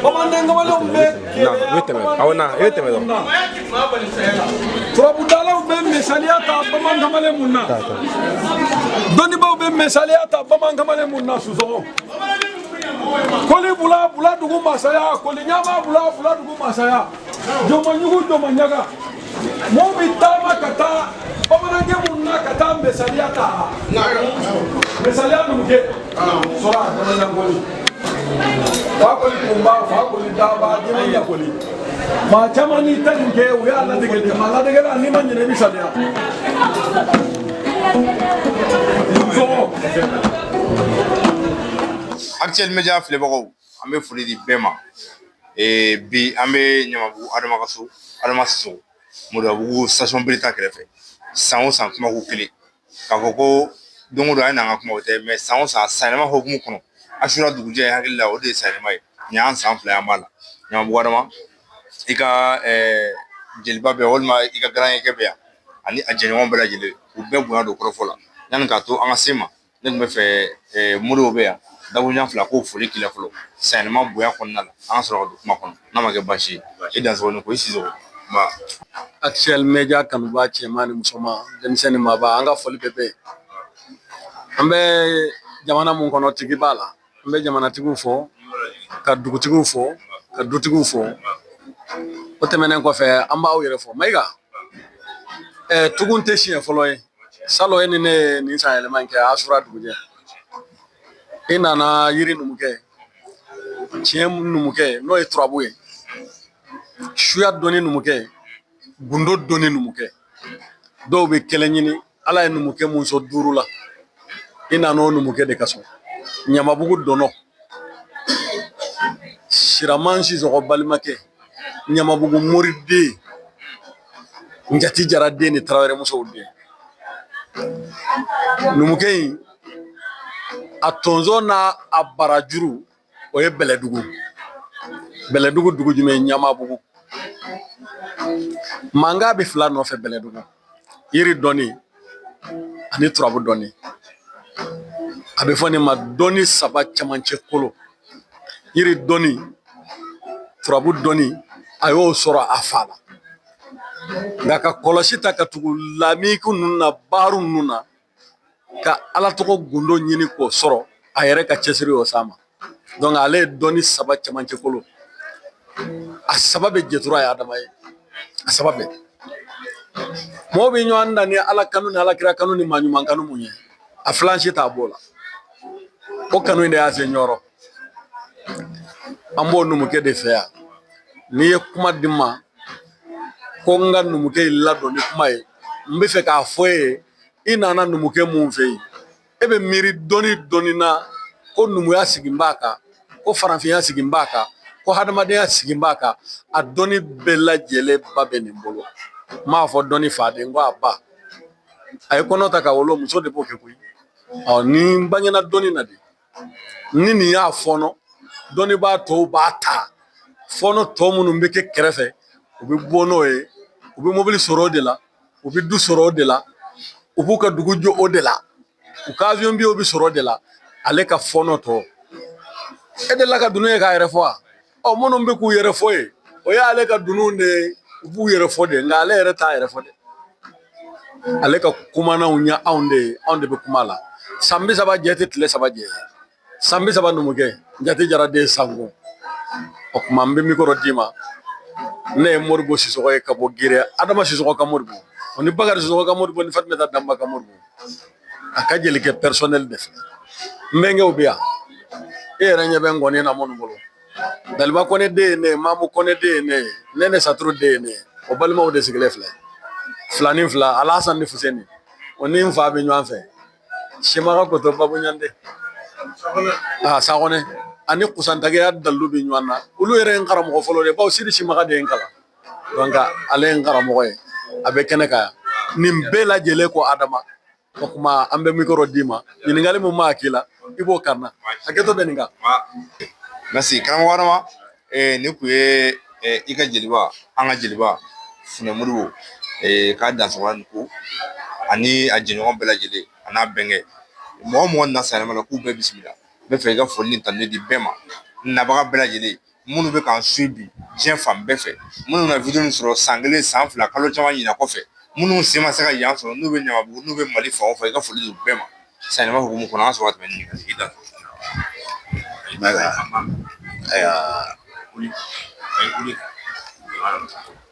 Bamanden kamalen bɛ tɛmɛ dɔn. Turabudalaw bɛ misaliya ta bamanan kamalen mun na dɔnnibaaw bɛ misaliya ta bamanan kamalen mun na Sisɔkɔ koli bula dugu masaya koli ɲama bula dugu masaya jɔnmaɲugu jɔnmaɲaga mɔgɔw bɛ taama ka taa bamanankɛ mun na ka taa misaliya ta misaliya mun kɛ sɔrɔ a kamalenkoli fakoli kunba fakoli daba jɛmɛya koli maa caman ni ta nin kɛ u y'a ladege de maa ladegela n'i ma ɲinɛ i bɛ saliya Actuel Media filɛbagaw an bɛ foli di bɛɛ ma bi an bɛ Ɲamabugu Adama Sisɔkɔ Moribabugu station Bereta kɛrɛfɛ san o san kuma ko kelen k'a fɔ ko don o don an ye n'an ka kuma o tɛ mais san o san sanyɛlɛma hokumu kɔnɔ Asura dugujɛ hakili la o de ye sanyɛlɛma ye nin y'an san 2 an b'a la Ɲamabugu Adama i ka jeliba bɛɛ walima i ka garankɛ bɛɛ yan ani a jɛɲɔgɔn bɛɛ lajɛlen u bɛɛ bonya don kɔrɔfɔ la yanni k'a to an ka se ma ne tun bɛ fɛ Moribo bɛ yan Dabuɲan fila k'o foli k'i la fɔlɔ sanyɛlɛma bonya kɔnɔna la an ka sɔrɔ ka don kuma kɔnɔ n'a ma kɛ baasi ye i dansɔgɔnin ko i Sisɔkɔ Actuel Media kanuba cɛman ni musoman denmisɛnnin ni maaba an ka foli bɛɛ bɛ an bɛ jamana mun kɔnɔ tigi b'a la an bɛ jamanatigiw fɔ ka dugutigiw fɔ ka dutigiw fɔ o tɛmɛnen kɔfɛ an b'aw yɛrɛ fɔ Mayiga tugun tɛ siɲɛ fɔlɔ ye salon e ni ne ye nin sanyɛlɛma in kɛ Asura dugujɛ i nana yiri numukɛ tiɲɛ numukɛ n'o ye turabu ye suya dɔnni numukɛ gundo dɔnni numukɛ dɔw bɛ kɛlɛ ɲini ala ye numukɛ mun sɔn duuru la i nana o numukɛ de ka so Ɲamabugu dɔnɔ Siraman Sisɔkɔ balimakɛ Ɲamabugu moriden Njati Jara den ni Tarawele musow den numukɛ in a tonso n'a a barajuru o ye Bɛlɛdugu dugu jumɛn Ɲamabugu mankan bɛ fila nɔfɛ Bɛlɛdugu yiri dɔnni ani turabu dɔnni a bɛ fɔ nin ma dɔnni saba cɛmancɛ kolo yiri dɔnni turabu dɔnni a y'o sɔrɔ a fa la nka ka kɔlɔsi ta ka tugu lamiko ninnu na baaru ninnu na ka ala tɔgɔ gundo ɲini k'o sɔrɔ a yɛrɛ ka cɛsiri y'o s'a ma donc ale ye dɔnni saba cɛmancɛ kolo a saba bɛ jɛtura ye adama ye a saba bɛɛ mɔgɔw bɛ ɲɔgɔn dan ni ala kanu ni alakira kanu ni maaɲuman kanu mun ye a filansi t'a b'o la o kanu in de y'a se ɲɔrɔ an b'o numukɛ de fɛ yan n'i ye kuma di ma ko n ka numukɛ in ladon ni kuma ye n bɛ fɛ k'a fɔ e ye i nana numukɛ mun fɛ yen e bɛ miiri dɔnni na ko numuya sigin b'a kan ko farafinya sigin b'a kan ko hadamadenya sigin b'a kan a dɔnni bɛɛ lajɛlen ba bɛ nin bolo n m'a fɔ dɔnni faden ko a ba a ye kɔnɔ ta ka wolo muso de b'o kɛ koyi ni n bangena dɔnni na de ni nin y'a fɔnɔ dɔnnibaa tɔw b'a ta fɔnɔ tɔ minnu bɛ kɛ kɛrɛfɛ u bɛ bɔ n'o ye u bɛ mobili sɔrɔ o de la u bɛ du sɔrɔ o de la u b'u ka dugu jɔ o de la u ka avion bɛ sɔrɔ o de la ale ka fɔnɔ tɔ e delila ka dunun ye k'a yɛrɛ fɔ wa minnu bɛ k'u yɛrɛ fɔ ye o y'ale ka dunun de ye u b'u yɛrɛ fɔ de nka ale yɛrɛ t'a yɛrɛ fɔ dɛ ale ka kumananw ɲɛ anw de bɛ kuma la san 30 jɛ tɛ tile 3 jɛ san 30 numukɛ Njati Jara den sango o tuma n bɛ mikoro d'i ma ne ye Moribo Sisɔkɔ ye ka bɔ Gere Adama Sisɔkɔ ka Moribo o ni Bakari Sisɔkɔ ka Moribo ni Fatumata Danba ka Moribo a ka jelikɛ personnel de fɛ n bɛnkɛw bɛ yan e yɛrɛ ɲɛ bɛ n gɔni na minnu bolo Daliba Kɔnɛ den ye ne ye Mamu Kɔnɛ den ye ne ye Nɛnɛ Saturu den ye ne ye o balimaw de sigilen filɛ fila ni fila Alasan ni Fuseni o ni n fa bɛ ɲɔgɔn fɛ Simaga Koto Babuɲande Sakɔnɛ ani Kusantagiya Dalu bɛ ɲɔgɔn na olu yɛrɛ ye n karamɔgɔ fɔlɔ de bawo Sidi Simaga de ye n kalan donc ale ye n karamɔgɔ ye a bɛ kɛnɛ kan yan nin bɛɛ lajɛlen ko Adama o tuma an bɛ mikoro d'i ma ɲininkali min b'a k'i la i b'o karina hakɛto bɛ nin kan merci karamɔgɔ Adama nin kun ye i ka jeliba an ka jeliba Funɛ Moribo k'a dansɔgɔla ko ani a jɛɲɔgɔn bɛɛ lajɛlen a n'a bɛnkɛ mɔgɔ mɔgɔ nana sanyɛlɛma la k'u bɛɛ bisimila n bɛ fɛ i ka foli ni tanu di bɛɛ ma nabaga bɛɛ lajɛlen minnu bɛ k'an suit bi diɲɛ fan bɛɛ fɛ minnu na video sɔrɔ san 1 san 2 kalo caman ɲina kɔfɛ minnu sen ma se ka yan sɔrɔ n'u bɛ ɲamabugu n'u bɛ mali fan o fan i ka foli don bɛɛ ma sanni ma hukumu kɔnɔ an ka sɔrɔ ka tɛmɛ ni ɲininkali i da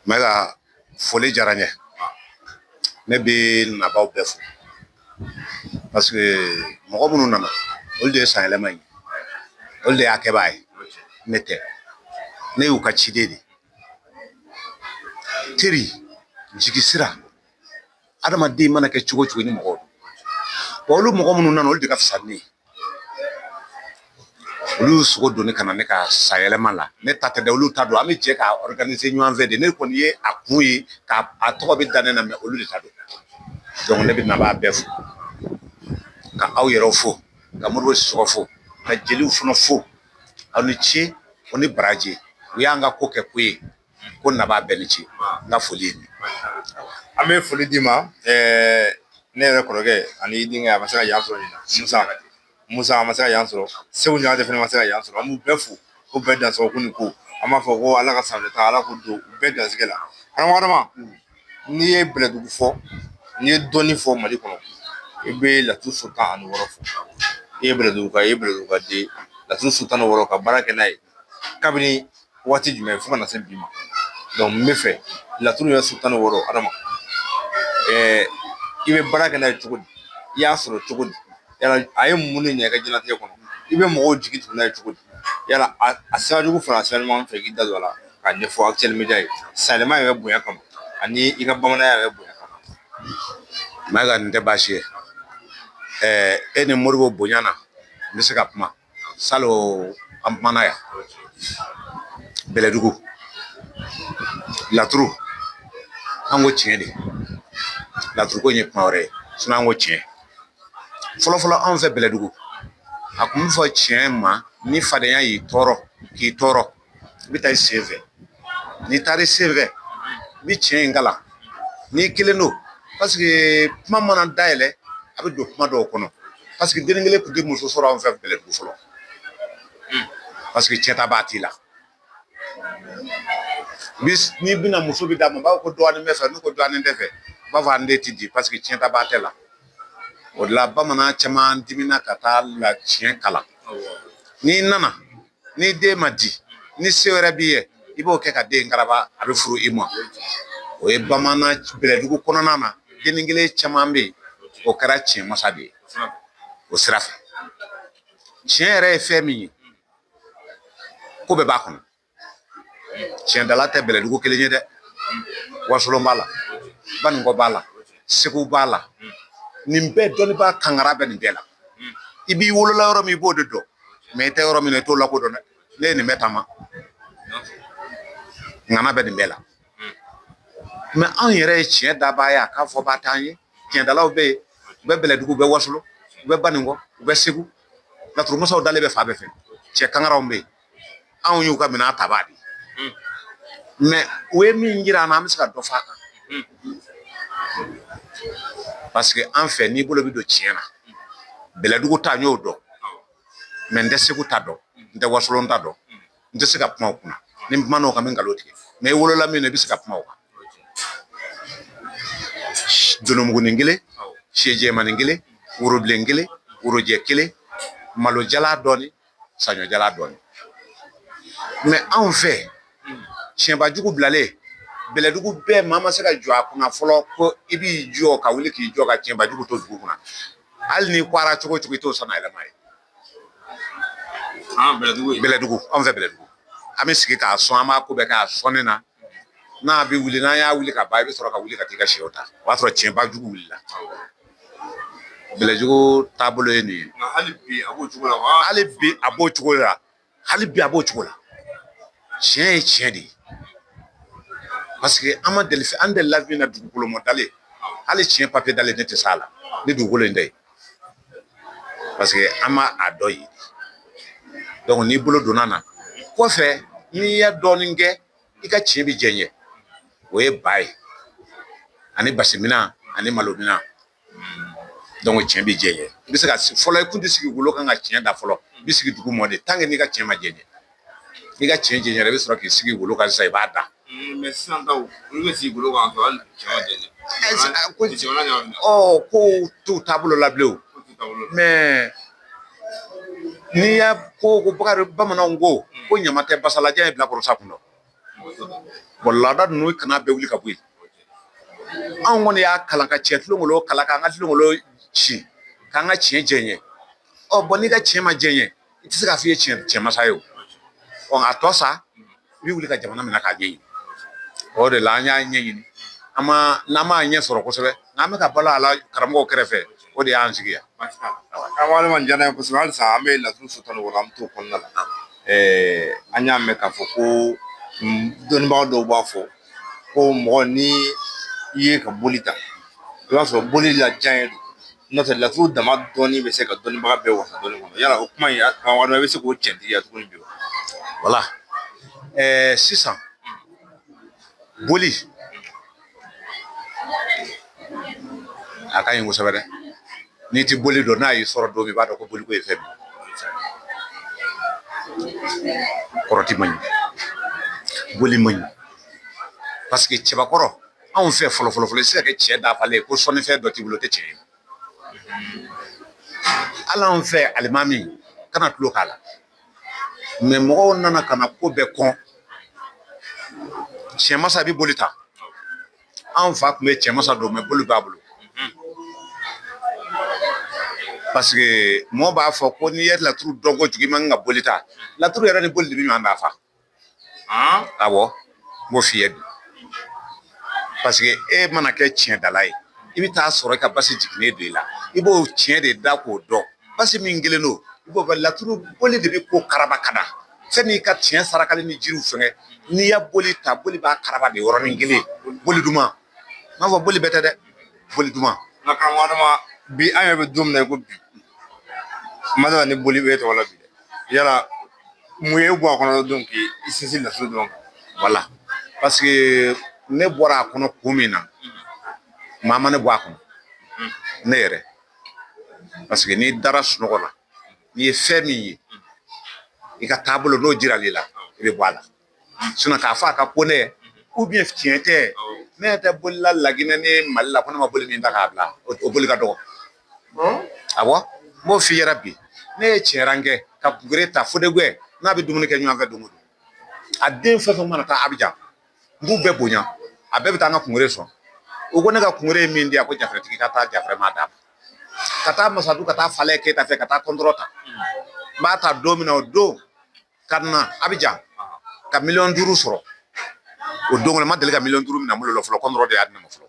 Mɛga foli diyara n ye ne bɛ nabaw bɛɛ fo parce que mɔgɔ minnu nana olu de ye san yɛlɛma ye olu de y'a kɛbaa ye ne tɛ ne y'u ka ciden de teri jigisira adamaden mana kɛ cogo cogo ni mɔgɔw don olu mɔgɔ minnu nana olu de ka fisa ne ye olu y'u sogo donni ka na ne ka san yɛlɛma la ne ta tɛ dɛ olu ta don an bɛ jɛ ka organiser ɲɔgɔn fɛ de ne kɔni ye a kun ye k'a tɔgɔ bɛ da ne na mɛ olu de ta don donc ne bɛ nabaa bɛɛ fo ka aw yɛrɛw fo ka Modibo Sisɔkɔ fo ka jeliw fana fo aw ni ce o ni baraji u y'an ka ko kɛ ko ye ko nabaa bɛɛ ni ce n ka foli ye nin an bɛ foli d'i ma ne yɛrɛ kɔrɔkɛ ani denkɛ a ma se ka yan sɔrɔ nin na Musa a ma se ka yan sɔrɔ Segu Ɲagate fana ma se ka yan sɔrɔ an b'u bɛɛ fo ko bɛɛ dansɔgɔ ko nin ko an b'a fɔ ko ala ka sanfɛ taa ala k'o don u bɛɛ dansigɛ la adama n'i ye Bɛlɛdugu fɔ n'i ye dɔnni fɔ Mali kɔnɔ i bɛ Laturu so 16 fɔ i ye Bɛlɛdugu ka den Laturu so 16 ka baara kɛ n'a ye kabini waati jumɛn fo ka na se bi ma donc n bɛ fɛ Laturu yɛrɛ so 16 adama i bɛ baara kɛ n'a ye cogo di i y'a sɔrɔ cogo di yala a ye mun de ɲɛ i ka diɲɛlatigɛ kɔnɔ i bɛ mɔgɔw jigi tugu n'a ye cogo di yala a sira jugu fara sira ɲuman fɛ k'i da don a la k'a ɲɛfɔ actuel media ye sayɛlɛma yɛrɛ bonya kama ani i ka bamananya yɛrɛ bonya kama Mɛga nin tɛ baasi ye e ni Modibo bonya na n bɛ se ka kuma salon an kumana yan Bɛlɛdugu Laturu an ko tiɲɛ de Laturu ko in ye kuma wɛrɛ ye sinon an ko tiɲɛ fɔlɔfɔlɔ anw fɛ Bɛlɛdugu a kun bɛ fɔ tiɲɛ ma ni fadenya y'i tɔɔrɔ k'i tɔɔrɔ i bɛ taa i sen fɛ n'i taara i sen fɛ i bɛ tiɲɛ in kalan n'i kelen don parce que kuma mana dayɛlɛ a bɛ don kuma dɔw kɔnɔ parce que den kelen tun tɛ muso sɔrɔ anw fɛ Bɛlɛdugu fɔlɔ parce que cɛta b'a t'i la n'i bɛna muso bɛ d'a ma b'a fɔ ko dɔɔnin bɛ fɛ n'u ko dɔɔnin tɛ fɛ u b'a fɔ an den tɛ di parce que cɛta b'a tɛ la o de la bamanan caman dimina ka taa la tiɲɛ kalan n'i nana ni den ma di ni se wɛrɛ b'i ye i b'o kɛ ka den karaba a bɛ furu i ma o ye bamanan Bɛlɛdugu kɔnɔna na den kelen caman bɛ yen o kɛra tiɲɛ masa de ye o sira fɛ tiɲɛ yɛrɛ ye fɛn min ye ko bɛɛ b'a kɔnɔ tiɲɛdala tɛ Bɛlɛdugu kelen ye dɛ Wasolon b'a la Banikɔ b'a la Segu b'a la nin bɛɛ dɔnnibaa kangara bɛ nin bɛɛ la i b'i wolola yɔrɔ min i b'o de dɔn mais i tɛ yɔrɔ min na i t'o lakodɔn dɛ ne ye nin bɛɛ taama ŋana bɛ nin bɛɛ la mais anw yɛrɛ ye tiɲɛ dabaa ye a k'a fɔ b'a t'an ye tiɲɛdalaw bɛ yen u bɛ Bɛlɛdugu u bɛ Wasolon u bɛ Banikɔ u bɛ Segu Laturumusaw dalen bɛ fa bɛɛ fɛ cɛ kangaraw bɛ yen anw y'u ka minɛn tabaa de mais u ye min jira an na an bɛ se ka dɔ f'a kan parce que an fɛ n'i bolo bɛ don tiɲɛ na Bɛlɛdugu ta n y'o dɔn mais n tɛ Segu ta dɔn n tɛ Wasolon ta dɔn n tɛ se ka kuma o kunna ni n kumana o kan n bɛ nkalon tigɛ mais i wolola min na i bɛ se ka kuma o kan Jolomugunin kelen Sijɛmanin kelen Worobilen kelen Worojɛ kelen Malojala dɔɔnin Saɲɔjala dɔɔnin mais anw fɛ tiɲɛbajugu bilalen Bɛlɛdugu bɛɛ maa ma se ka jɔ a kunna fɔlɔ ko i b'i jɔ ka wuli k'i jɔ ka tiɲɛbajugu to dugu kɔnɔ hali n'i kwara cogo cogo i t'o san yɛlɛma ye Bɛlɛdugu anw fɛ Bɛlɛdugu an bɛ sigi k'a sɔn an b'a ko bɛɛ k'a sɔnni na n'a bɛ wuli n'an y'a wuli ka ban i bɛ sɔrɔ ka wuli ka t'i ka sɛw ta o b'a sɔrɔ tiɲɛbajugu wulila Bɛlɛdugu taabolo ye nin ye hali bi a b'o cogo la wa hali bi a b'o cogo la hali bi a b'o cogo la tiɲɛ ye tiɲɛ de ye parce que an ma deli an delila min na dugukolo ma dalen hali tiɲɛ papiye dalen ne tɛ s'a la ni dugukolo in tɛ ye parce que an ma a dɔ ye donc n'i bolo donna na kɔfɛ n'i ye dɔɔnin kɛ i ka tiɲɛ bɛ jɛɲɛ o ye ba ye ani basiminan ani malominan donc tiɲɛ bɛ jɛɲɛ i bɛ se ka fɔlɔ i kun tɛ sigi wolo kan ka tiɲɛ da fɔlɔ i bɛ sigi dugu mɔ de tant que n'i ka tiɲɛ ma jɛɲɛ i ka tiɲɛ jɛɲɛrɛ i bɛ sɔrɔ k'i sigi wolo kan sisan i b'a da mais sisan taw olu bɛ sigi bolo kan ka hali ko t'u taabolo la bilen o mais n'i y'a ko bakari bamananw ko ɲama tɛ basalajan ye bilakɔrɔ sa kun dɔn bon laada ninnu kana bɛɛ wuli ka bɔ yen anw kɔni y'a kalan ka cɛ tulongolo kalan k'an ka tulongolo ci k'an ka tiɲɛ jɛɲɛ bon n'i ka tiɲɛ ma jɛɲɛ i tɛ se k'a fɔ i ye tiɲɛ masa ye o a tɔ sa i bɛ wuli ka jamana minɛ k'a ɲɛɲini o de la an y'a ɲɛɲini n'an m'a ɲɛ sɔrɔ kosɛbɛ n'an bɛ ka balo a la karamɔgɔw kɛrɛfɛ o de y'an sigi yan. Karamɔgɔ man diyara n ye kosɛbɛ halisa an bɛ laturu sɔtɔ nin kɔnɔ an bɛ t'o kɔnɔna la an y'a mɛn k'a fɔ ko dɔnnibaga dɔw b'a fɔ ko mɔgɔ ni i ye ka boli ta i b'a sɔrɔ boli la diya ye n'o tɛ laturu dama dɔɔni bɛ se ka dɔnnibaga bɛɛ wasa dɔɔni kɔnɔ yala o kuma in karamɔgɔ i bɛ se k'o cɛntigiya tuguni bi wa. Wala sisan boli a ka ɲi kosɛbɛ dɛ n'i ti boli dɔn n'a y'i sɔrɔ don min i b'a dɔn ko boliko ye fɛn min kɔrɔti man ɲi boli man ɲi parce que cɛbakɔrɔ anw fɛ fɔlɔ i se ka kɛ cɛ dafalen ko sɔnnifɛn dɔ t'i bolo o tɛ tiɲɛ ye hali anw fɛ alimami kana tulo k'a la mais mɔgɔw nana ka na ko bɛɛ kɔn cɛ masa bɛ boli ta anw fa tun bɛ cɛ masa don mais boli b'a bolo parce que mɔgɔ b'a fɔ ko n'i ye laturu dɔn kojugu i man kan ka boli ta laturu yɛrɛ ni boli de bɛ ɲɔgɔn dafa awɔ n b'o f'i ye bi parce que e mana kɛ tiɲɛdala ye i bɛ taa sɔrɔ i ka basi jiginnen don i la i b'o tiɲɛ de da k'o dɔn basi min kelen don i b'o fɛ laturu boli de bɛ ko karaba ka da sani i ka tiɲɛ sarakali ni jiriw fɛngɛ n'i ya boli ta boli b'a karaba de yɔrɔnin kelen boli duman n b'a fɔ boli bɛɛ tɛ dɛ boli duman. nka karamɔgɔ Adama bi an yɛrɛ bɛ don min na i ko bi mada ni boli bɛ tɔgɔ la bi dɛ yala mun ye bɔ a kɔnɔ don k'i sinsin laturu dɔrɔn kan. Voilà parce que ne bɔra a kɔnɔ kun min na maa ma ne bɔ a kɔnɔ ne yɛrɛ parce que n'i dara sunɔgɔ la n'i ye fɛn min ye i ka taabolo n'o jirali la i bɛ bɔ a la sinon k'a fɔ a ka ko ne ye ou bien tiɲɛ tɛ ne tɛ bolila Laginɛ ni Mali la ko ne ma boli min ta k'a bila o boli ka dɔgɔ awɔ n b'o f'i ɲɛna bi ne ye tiɲɛran kɛ ka kungere ta Fodégouɛ n'a bɛ dumuni kɛ ɲɔgɔn fɛ don o don a den fɛn fɛn mana taa Abijan n b'u bɛɛ bonya a bɛɛ bɛ taa an ka kungere sɔn o ko ne ka kungere ye min di yan ko jafɛtigi ka taa jafɛrɛma d'a ma ka taa Masadu ka taa Falɛ Keyita fɛ ka taa kɔntɔrɔ ta n b'a ta don min na o don ka na Abijan ka 500,000 sɔrɔ o don kɔnɔ n ma deli ka 500,000 minɛ n bolo la fɔlɔ kɔntɔrɔ de y'a di ne ma fɔlɔ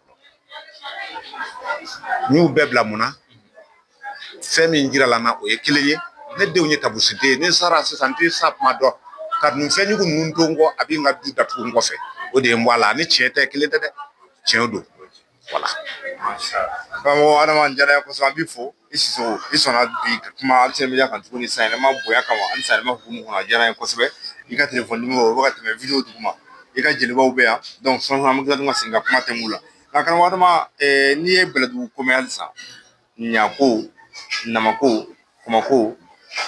n y'u bɛɛ bila mun na fɛn min jirala n na o ye kelen ye ne denw ye tabusiden ye ni sara sisan n tɛ sa kuma dɔn ka nin fɛnjugu ninnu to n kɔ a bɛ n ka du datugu n kɔfɛ o de ye n bɔ a la ni tiɲɛ tɛ kelen tɛ dɛ tiɲɛ don voilà. karamɔgɔ Adama n diyara n ye kosɛbɛ an b'i fo i Sisogo i sɔnna bi ka kuma Alu Senemedia kan tuguni sanyɛlɛma bonya kama ani sanyɛlɛma hukumu kɔnɔ a diyara n ye kosɛbɛ i ka telefɔni numéro o bɛ ka tɛmɛ video duguma i ka jelibaw bɛ yan donc sɔɔni an bɛ tila ka segin ka kuma tɛmɛ u la nka karamɔgɔ Adama n'i ye Bɛlɛdugu ko mɛn halisa ɲako namako kɔmako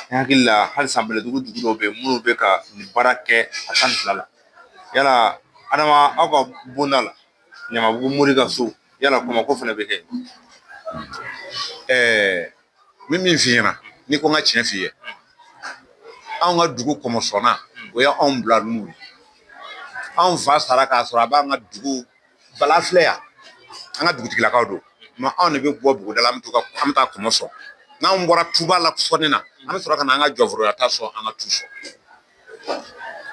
ne hakili la halisa Bɛlɛdugu dugu dɔw bɛ yen minnu bɛ ka nin baara kɛ a 12 la yala Adama aw ka bonda la Ɲamabugu Mori ka so yala kɔmako fana bɛ kɛ min f'i ɲɛna ni ko n ka tiɲɛ f'i ye anw ka dugu kɔmɔsɔnna o ye anw bila n'u ye anw fa sara k'a sɔrɔ a b'an ka dugu Bala filɛ yan an ka dugutigilakaw don mais anw de bɛ bɔ buguda la an bɛ taa kɔmɔsɔn n'anw bɔra tuba la sɔnni na an bɛ sɔrɔ ka na an ka jɔforoya ta sɔn an ka tu sɔn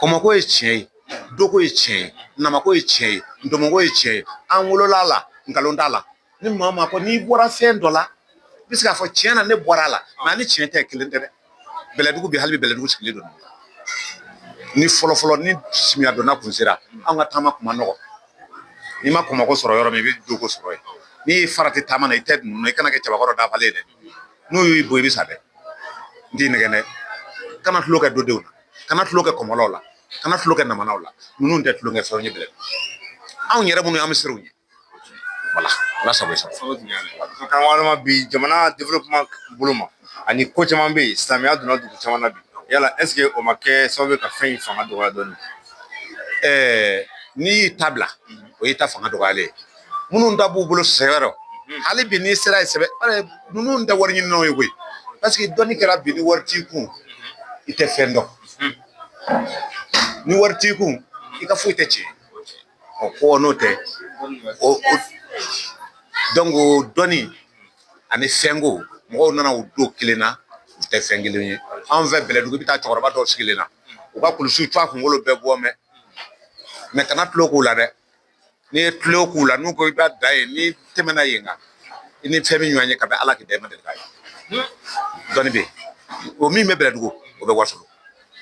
kɔmɔko ye tiɲɛ ye doko ye tiɲɛ ye namako ye tiɲɛ ye ndomɔko ye tiɲɛ ye an wolola la nkalon t'a la ni maa o maa ko n'i bɔra fɛn dɔ la i bɛ se k'a fɔ tiɲɛ na ne bɔra a la mais ani tiɲɛ tɛ kelen tɛ dɛ Bɛlɛdugu bi hali bi Bɛlɛdugu sigilen don ni fɔlɔfɔlɔ ni samiya donna kun sera an ka taama kun ma nɔgɔ n'i ma kɔmɔko sɔrɔ yɔrɔ min i bɛ doko sɔrɔ yen n'i ye farati taama na i tɛ ninnu i kana kɛ cɛbakɔrɔ dafalen ye dɛ n'u y'i bon i bɛ sa dɛ n t'i nɛgɛn dɛ kana tulo kɛ dodenw na kana tulo kɛ kɔmɔlaw la kana tulo kɛ namanaw la ninnu tɛ tulonkɛ fɛnw ye Bɛlɛdugu anw yɛrɛ minnu ye an bɛ siran u ɲɛ voilà ala sago i sago. karamɔgɔ Adama bi jamana développement bolo ma ani ko caman bɛ yen silamɛya donna dugu caman na bi yala est ce que o ma kɛ sababu ye ka fɛn in fanga dɔgɔya dɔɔni n'i y'i ta bila o y'i ta fanga dɔgɔyalen ye minnu ta b'u bolo sɛbɛrɛ hali bi n'i sera ye sɛbɛ ninnu tɛ wari ɲininaw ye koyi parce que dɔnni kɛra bi ni wari t'i kun i tɛ fɛn dɔn ni wari t'i kun i ka foyi tɛ tiɲɛ ko n'o tɛ donc o dɔnni ani fɛnko mɔgɔw nana o don kelen na u tɛ fɛn kelen ye anw fɛ bɛlɛdugu i bɛ taa cɛkɔrɔba dɔw sigilen na u ka kulusiw to a kunkolo bɛɛ bɔ mɛ kana tulo k'u la dɛ n'i ye tulo k'u la n'u ko i b'a da yen n'i tɛmɛna yen kan i ni fɛn min ɲɔgɔn ye ka bɛn ala k'i da i ma deli k'a ye dɔnni bɛ yen o min bɛ bɛlɛdugu o bɛ waso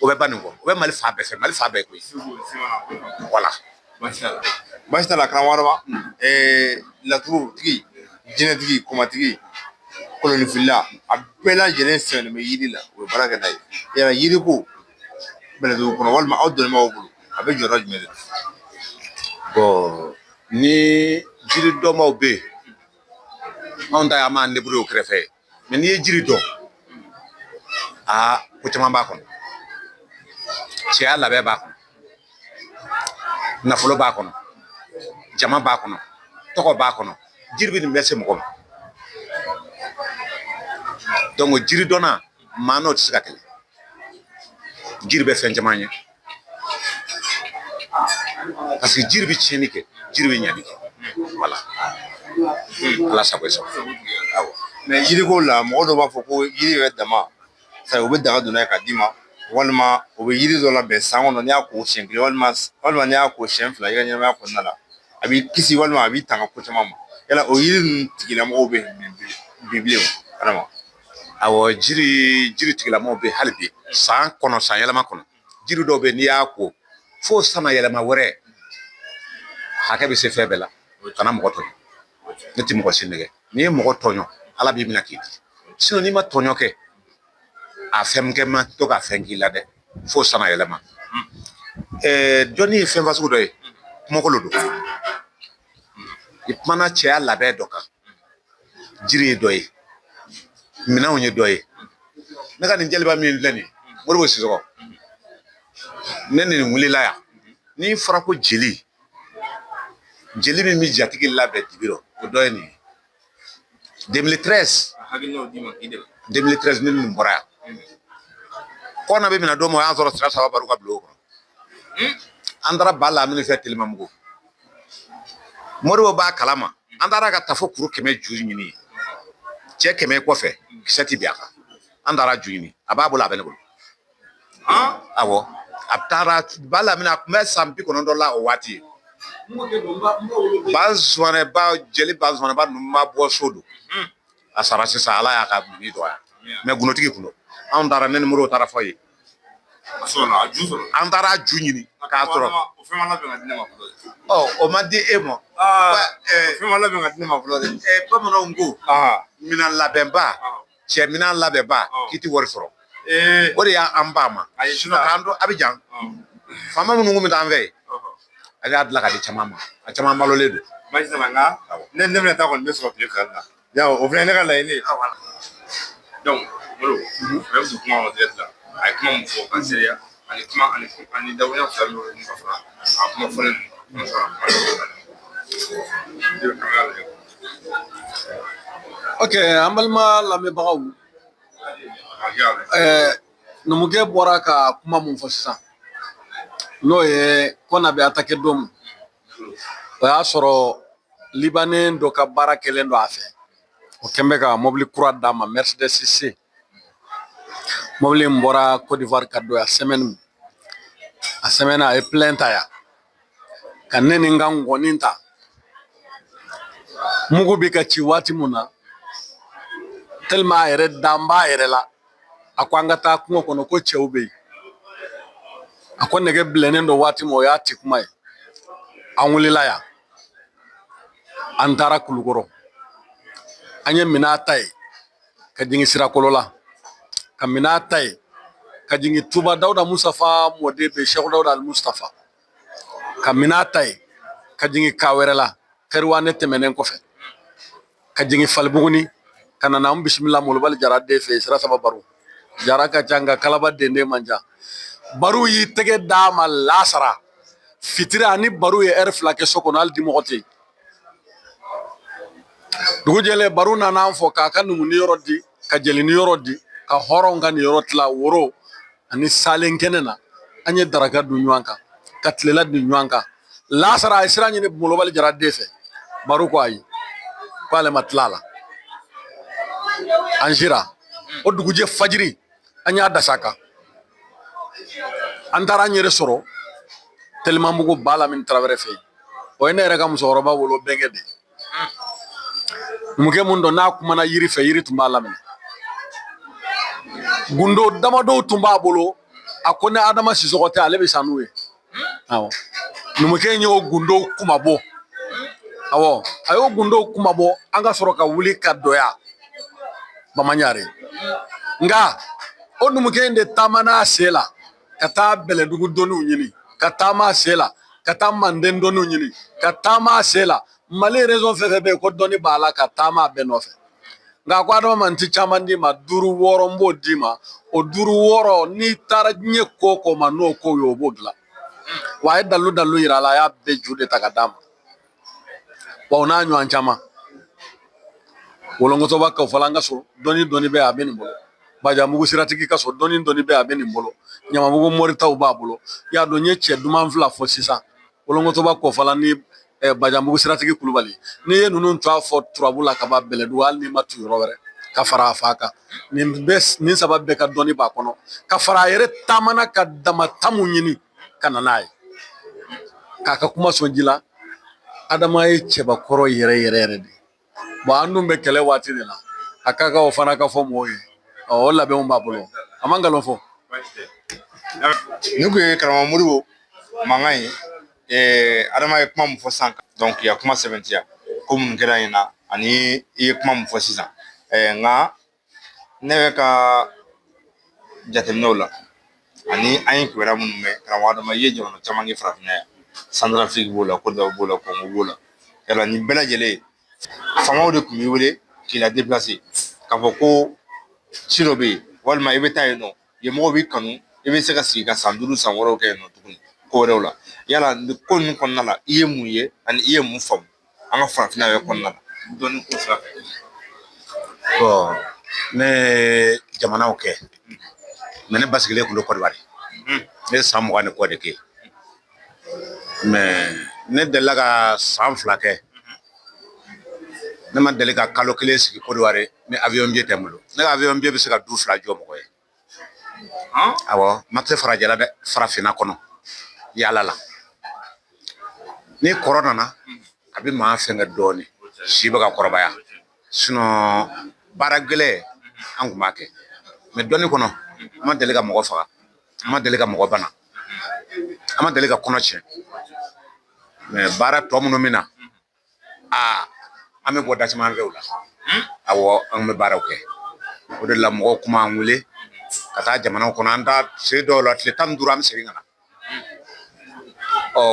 o bɛ ba nin kɔ o bɛ mali fan bɛɛ fɛ mali fan bɛɛ koyi voilà baasi t'a la karamɔgɔ laturutigi jinɛtigi komatigi kolonifila a bɛɛ lajɛlen sɛbɛnnen bɛ yiri la o ye baara kɛ n'a ye yala yiriko bɛlɛdugu kɔnɔ walima aw dɔnnen b'aw bolo a bɛ jɔyɔrɔ jumɛn de la bon ni jiri dɔnbaw bɛ yen anw ta y'an b'an débrouiller o kɛrɛfɛ mɛ n'i ye jiri dɔn ko caman b'a kɔnɔ cɛya labɛn b'a kɔnɔ nafolo b'a kɔnɔ jama b'a kɔnɔ tɔgɔ b'a kɔnɔ jiri bɛ nin bɛɛ se mɔgɔ ma donc jiri dɔnna maa n'o tɛ se ka kɛlɛ jiri bɛ fɛn caman ye parce que jiri bɛ tiɲɛni kɛ jiri bɛ ɲɛni kɛ voilà ala sago i sago awɔ mɛ yiriko la mɔgɔ dɔw b'a fɔ ko yiri yɛrɛ dama sayi o bɛ daga don n'a ye k'a d'i ma walima o bɛ yiri dɔ labɛn san kɔnɔ n'i y'a ko siɲɛ kelen walima n'i y'a ko siɲɛ fila i ka ɲɛnamaya kɔnɔna la a b'i kisi walima a b'i tanga ko caman ma yala o yiri ninnu tigilamɔgɔw bɛ bi bilen o adama awɔ jiri tigilamɔgɔw bɛ hali bi san kɔnɔ san yɛlɛma kɔnɔ jiri dɔw bɛ yen n'i y'a ko fo san yɛlɛma wɛrɛ hakɛ bɛ se fɛn bɛɛ la kana mɔgɔ tɔɲɔ ne tɛ mɔgɔ si nɛgɛ n'i ye mɔgɔ tɔɲɔ ala b'i minɛ k'i di n'i ma tɔɲɔ kɛ a fɛn kɛ ma to ka fɛn k'i la dɛ fo san yɛlɛma dɔnni ye fɛn fasugu dɔ ye kumakolo don i kumana cɛya labɛn dɔ kan jiri ye dɔ ye minɛnw ye dɔ ye ne ka nin jeliba min filɛ nin ye moribo sisɔgɔ ne nin wulila yan n'i fɔra ko jeli min bɛ jatigi labɛn dibi rɔ o dɔ ye nin ye 2013 ne nin bɔra yan kɔnɔ bɛ minɛ don min o y'a sɔrɔ sira saba baro ka bila o kɔnɔ an taara ba la minnu fɛ telimamugu moribo b'a kalama an taara ka taa fo kuru 100 juru ɲini cɛ 100 kɔfɛ kisɛ ti bɛn a kan an taara ju ɲini a b'a bolo a bɛ ne bolo awɔ a taara ba la a tun bɛ san 90 la o waati jeli bazɔnɛba ninnu ma bɔ so don a sara sisan ala y'a ka mini dɔgɔya mɛ gunotigi kun don anw taara ne ni moribo taara fɔ ye an taara ju ɲini k'a sɔrɔ o ma di e ma bamananw ko minan labɛnba cɛ minan labɛnba k'i tɛ wari sɔrɔ o de y'an ba ma k'an to Abijan faama minnu kun bɛ taa an fɛ yen ale y'a dilan ka di caman ma a caman balolen don ne bɛna taa kɔni bɛ sɔrɔ tile fila la yawo o fana ye ne ka laɲini ye donc Modibo même si kuma ma direct la a ye kuma min fɔ ka seereya ani dabonya fila min bɛ ka fara a kuma fɔlen don ok an balima lamɛnbagaw numukɛ bɔra ka kuma mun fɔ sisan n'o ye kɔna bɛ attaquer don min o y'a sɔrɔ libanɛ dɔ ka baara kɛlen don a fɛ o kɛn bɛ ka mobili kura d'a ma Mercedes C mobili in bɔra Côte d'Ivoire ka don a semaine a ye plein ta yan ka ne ni n ka ngɔni ta mugu bɛ ka ci waati mun na tellement a yɛrɛ dan b'a yɛrɛ la a ko an ka taa kungo kɔnɔ ko cɛw bɛ yen a ko nɛgɛ bilennen don waati min o y'a ti kuma ye an wulila yan an taara Kulukɔrɔ an ye minɛn ta ye ka jigin Sirakolo la ka minɛn ta ye ka jigin Tuba Dawuda Mustafa mɔden bɛ Seku Dawuda Ali Mustafa ka minɛn ta ye ka jigin Kawɛrɛ la Kɛriwane tɛmɛnen kɔfɛ ka jigin Falibuguni ka na an bisimila Molobali Jara den fɛ yen sira saba baro jara ka ca nka kalaba dende man ca baro y'i tɛgɛ d'a ma lasara fitiri ani baro ye ɛri 2 kɛ so kɔnɔ hali dimɔgɔ tɛ yen dugu jɛlen baro nana an fɔ k'a ka numuni yɔrɔ di ka jɛlini yɔrɔ di ka hɔrɔnw ka nin yɔrɔ tila woro ani salen kɛnɛ na an ye daraka dun ɲɔgɔn kan ka tilela dun ɲɔgɔn kan lasara a ye sira ɲini molobali jara den fɛ baro ko ayi k'ale ma tila a la an sera o dugujɛ fajiri an y'a dasa kan an taara an yɛrɛ sɔrɔ telimamugu ba la min tarawele fɛ yen o ye ne yɛrɛ ka musokɔrɔba wolo bɛnkɛ de numukɛ mun dɔn n'a kumana yiri fɛ yiri tun b'a laminɛ gundo damadɔw tun b'a bolo a ko ni adama sisɔgɔ tɛ ale bɛ sa n'u ye awɔ numukɛ in y'o gundow kuma bɔ awɔ a y'o gundow kuma bɔ an ka sɔrɔ ka wuli ka dɔya bamaɲare nka o numukɛ in de taamana a sen la ka taa bɛlɛdugu dɔnniw ɲini ka taama a sen la ka taa manden dɔnniw ɲini ka taama a sen la mali région fɛn fɛn bɛ yen ko dɔnni b'a la ka taama a bɛɛ nɔfɛ nka a ko adama man ti caman d'i ma 5 6 n b'o d'i ma o 5 6 n'i taara diɲɛ ko o ko ma n'o ko ye o b'o dilan wa a ye dalu yira a la a y'a bɛɛ ju de ta ka d'a ma wa o n'a ɲɔgɔn caman wolonkɔtɔba kafala an ka so dɔnni bɛ a bɛ nin bolo bajamugu siratigi ka so dɔnni bɛ a bɛ nin bolo ɲamamugu moritaw b'a bolo y'a dɔn n ye cɛ duman 2 fɔ sisan wolonkɔtɔba kɔfala ni bajamugu siratigi kulubali n'i ye ninnu to a fɔ turabu la ka ban bɛlɛdugu hali n'i ma tu yɔrɔ wɛrɛ ka fara a fa kan nin saba bɛɛ ka dɔnni b'a kɔnɔ ka fara a yɛrɛ taamana ka dama tamu ɲini ka na n'a ye k'a ka kuma sɔn ji la adama ye cɛbakɔrɔ yɛrɛ de an dun bɛ kɛlɛ waati de la a ka kan o fana ka fɔ mɔgɔw ye o labɛnw b'a bolo a man nkalon fɔ ni kun ye karamɔgɔ moribo mankan ye adama ye kuma min fɔ sisan donc ya kuma sɛbɛntiya ko mun kɛra yen na ani i ye kuma min fɔ sisan nka ne bɛ ka jateminɛw la ani an ye kibaruya minnu mɛn karamɔgɔ adama i ye jamana caman kɛ farafinna yan Centrafrique b'o la Côte d'Ivoire b'o la Congo b'o la yala nin bɛɛ lajɛlen faamaw de tun b'i wele k'i la déplacer k'a fɔ ko ci dɔ bɛ yen walima i bɛ taa yen nɔ ɲɛmɔgɔ b'i kanu i bɛ se ka sigi ka san 5 san 6 kɛ yen nɔ tuguni ko wɛrɛw la yala nin ko ninnu kɔnɔna la i ye mun ye ani i ye mun faamu an ka farafinna yɛrɛ kɔnɔna la dɔnni ko sira fɛ. Bon ne ye jamanaw kɛ mais ne basigilen tun don Côte d'Ivoire ne ye san 20 ni kɔ de kɛ mais ne delila ka san 2 kɛ ne ma deli ka kalo 1 sigi Côte d'Ivoire ni avion billet tɛ n bolo ne ka avion billet bɛ se ka du 2 jɔ mɔgɔ ye awɔ ma tɛ farajɛla dɛ farafinna kɔnɔ yala la ni kɔrɔ nana a bɛ maa fɛnkɛ dɔɔnin si bɛ ka kɔrɔbaya sinon baara gɛlɛn an tun b'a kɛ mais dɔnni kɔnɔ an ma deli ka mɔgɔ faga an ma deli ka mɔgɔ bana an ma deli ka kɔnɔ tiɲɛ mais baara tɔ minnu bɛ na an bɛ bɔ dasiman fɛ o la awɔ an bɛ baaraw kɛ o de la mɔgɔw kuma an wele ka taa jamanaw kɔnɔ an taa se dɔw la tile 15 an bɛ segin ka na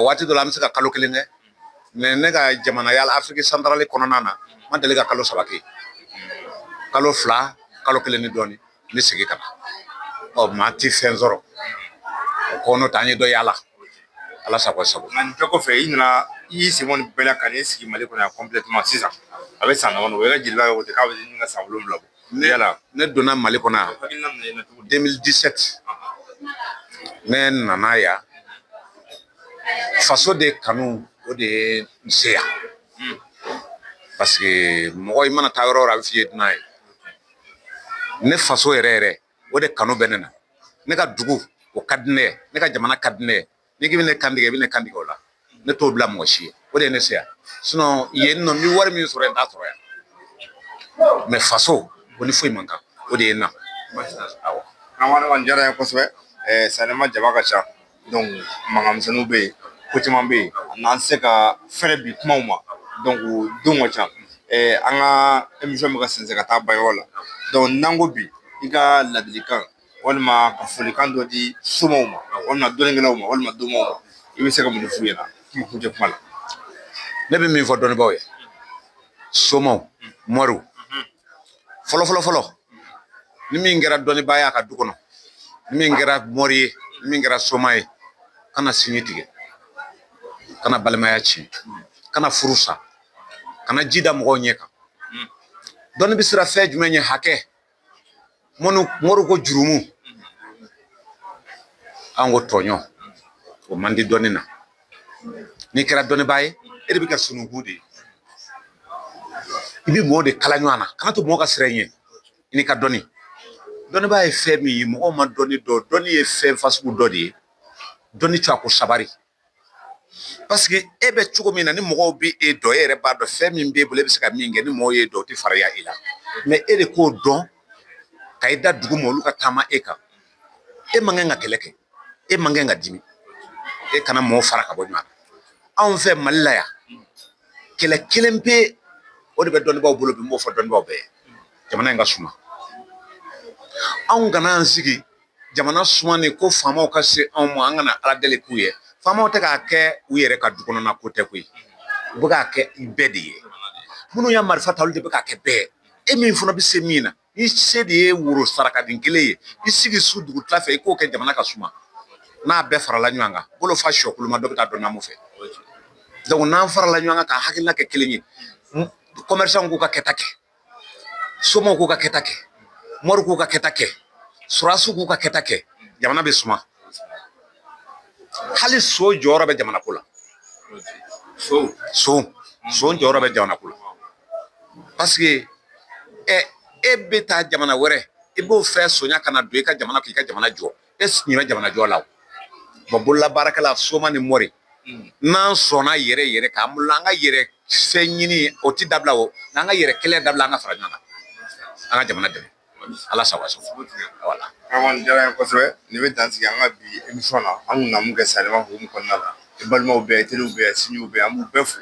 waati dɔ la an bɛ se ka kalo 1 kɛ mais ne ka jamana yala Afrique centrale kɔnɔna na ma deli ka kalo 3 kɛ kalo 2 kalo 1 ni dɔɔnin ne segin ka na maa ti fɛn sɔrɔ o ko n'o tɛ an ye dɔ yala ala sago sago nka nin bɛɛ kɔfɛ i nana i y'i sen bɔ nin bɛɛ la ka n'i sigi Mali kɔnɔ yan complètement sisan a bɛ san damadɔ o ye ka jeliba ye o tɛ k'a bɛ ɲini ka san 7 bɔ yala ne donna Mali kɔnɔ yan hakilina nana yen nɔ cogo di 2017 ne nana yan faso de kanu o de ye n se yan parce que mɔgɔ i mana taa yɔrɔ o yɔrɔ a bɛ f'i ye dunan ye ne faso yɛrɛ o de kanu bɛ ne na ne ka dugu o ka di ne ye ne ka jamana ka di ne ye n'i k'i bɛ ne kantigɛ i bɛ ne kantigɛ o la ne t'o bila mɔgɔ si ye o de ye ne se yan sinon yen nɔ n bɛ wari min sɔrɔ yen n t'a sɔrɔ yan mais faso o ni foyi man kan o de ye n na awɔ. karamɔgɔ diyara n ye kosɛbɛ sanema jama ka ca donc mankanmisɛnninw bɛ yen ko caman bɛ yen n'an se ka fɛrɛ bi kumaw ma donc don ka ca an ka émission bɛ ka sɛnsɛn ka taa ban yɔrɔ la donc n'an ko bi i ka ladilikan walima ka folikan dɔ di somɔgɔw ma walima dɔnnikɛlaw ma walima dɔnbagaw ma i bɛ se ka mun de f'u ɲɛna kuma kuncɛ kuma la. ne bɛ min fɔ dɔnnibaaw ye somɔw mɔriw fɔlɔ ni min kɛra dɔnnibaa ka du kɔnɔ ni min kɛra mɔri ye ni min kɛra soma ye kana sini tigɛ kana balimaya tiɲɛ kana furu sa kana ji da mɔgɔw ɲɛ kan dɔnni bɛ sira fɛn jumɛn ye hakɛ mɔru ko jurumu an ko tɔɲɔ o man di dɔnni na n'i kɛra dɔnnibaa ye e de bɛ kɛ sununkun de ye i bɛ mɔgɔw de kala ɲɔgɔn na kana to mɔgɔ ka sira ɲɛ i n'i ka dɔnni dɔnnibaa ye fɛn min ye mɔgɔw ma dɔnni dɔn dɔnni ye fɛn fasugu dɔ de ye dɔnni tɛ a ko sabari parce que e bɛ cogo min na ni mɔgɔw bɛ e dɔn e yɛrɛ b'a dɔn fɛn min b'e bolo e bɛ se ka min kɛ ni mɔgɔw y'e dɔn o tɛ farinya i la mɛ e de k'o dɔn ka i da dugu ma olu ka taama e kan e man kan ka kɛlɛ kɛ e man kan ka dimi e kana mɔgɔw fara ka bɔ ɲɔgɔn na anw fɛ mali la yan kɛlɛ kelen pe o de bɛ dɔnnibaaw bolo bi n b'o fɔ dɔnnibaaw bɛɛ ye jamana in ka suma anw kana an sigi jamana sumani ko faamaw ka se anw ma an kana ala deli k'u ye faamaw tɛ k'a kɛ u yɛrɛ ka du kɔnɔna ko tɛ koyi u bɛ k'a kɛ bɛɛ de ye minnu y'a marifa ta olu de bɛ k'a kɛ bɛɛ e min fana bɛ se min na ni se de ye woro sarakaden kelen ye i sigi su dugu tila fɛ i k'o kɛ jamana ka suma n'a bɛɛ farala ɲɔgɔn kan bolo fa sɔkuluma dɔ bɛ taa dɔn namu fɛ donc n'an farala ɲɔgɔn kan ka hakilina kɛ kelen ye commerçant k'u ka kɛta kɛ somɔgɔw k'u ka kɛta kɛ mɔriw k'u ka kɛta kɛ surasiw k'u ka kɛta kɛ jamana bɛ suma hali so jɔyɔrɔ bɛ jamana ko la so jɔyɔrɔ bɛ jamana ko la parce que e bɛ taa jamana wɛrɛ i b'o fɛ sonya kana don i ka jamana k'i ka jamana jɔ e ɲinɛ jamana jɔ la o bolola baarakɛla soma ni mɔri n'an sɔnna yɛrɛ yɛrɛ k'an bolo an ka yɛrɛ fɛn ɲini o ti dabila o n'an ka yɛrɛ kɛlɛ dabila an ka fara ɲɔgɔn kan an ka jamana dɛmɛ ala sago wala an diyara n ye kosɛbɛ nin bɛ dan sigi an ka bi émission na an kun na mun kɛ salima hukumu kɔnɔna la i balimaw bɛɛ teriw bɛɛ sinjiw bɛɛ an b'u bɛɛ fo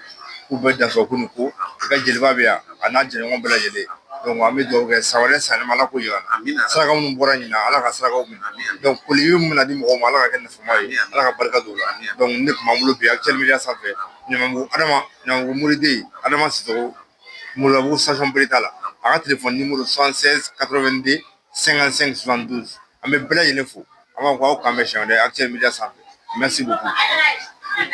k'u bɛɛ dansɔgɔ ko nin ko i ka jeliba bɛ yan a n'a jɛɲɔgɔn bɛɛ lajɛlen donc an bɛ dugawu kɛ san wɛrɛ salima ala ko yira na saraka minnu bɔra ɲina ala ka sarakaw minɛ donc foli min bɛna di mɔgɔw ma ala ka kɛ nafama ye ala ka barika don o la donc ne tun b'an bolo bi Actuel Media sanfɛ ɲamabugu muriden adama sisoko murabugu station bereta la a ka téléphone numéro 76 82 55 72 an bɛ bɛɛ lajɛlen fo an b'a fɔ aw k'an bɛ siɲɛ wɛrɛ Actuel Media sanfɛ merci beaucoup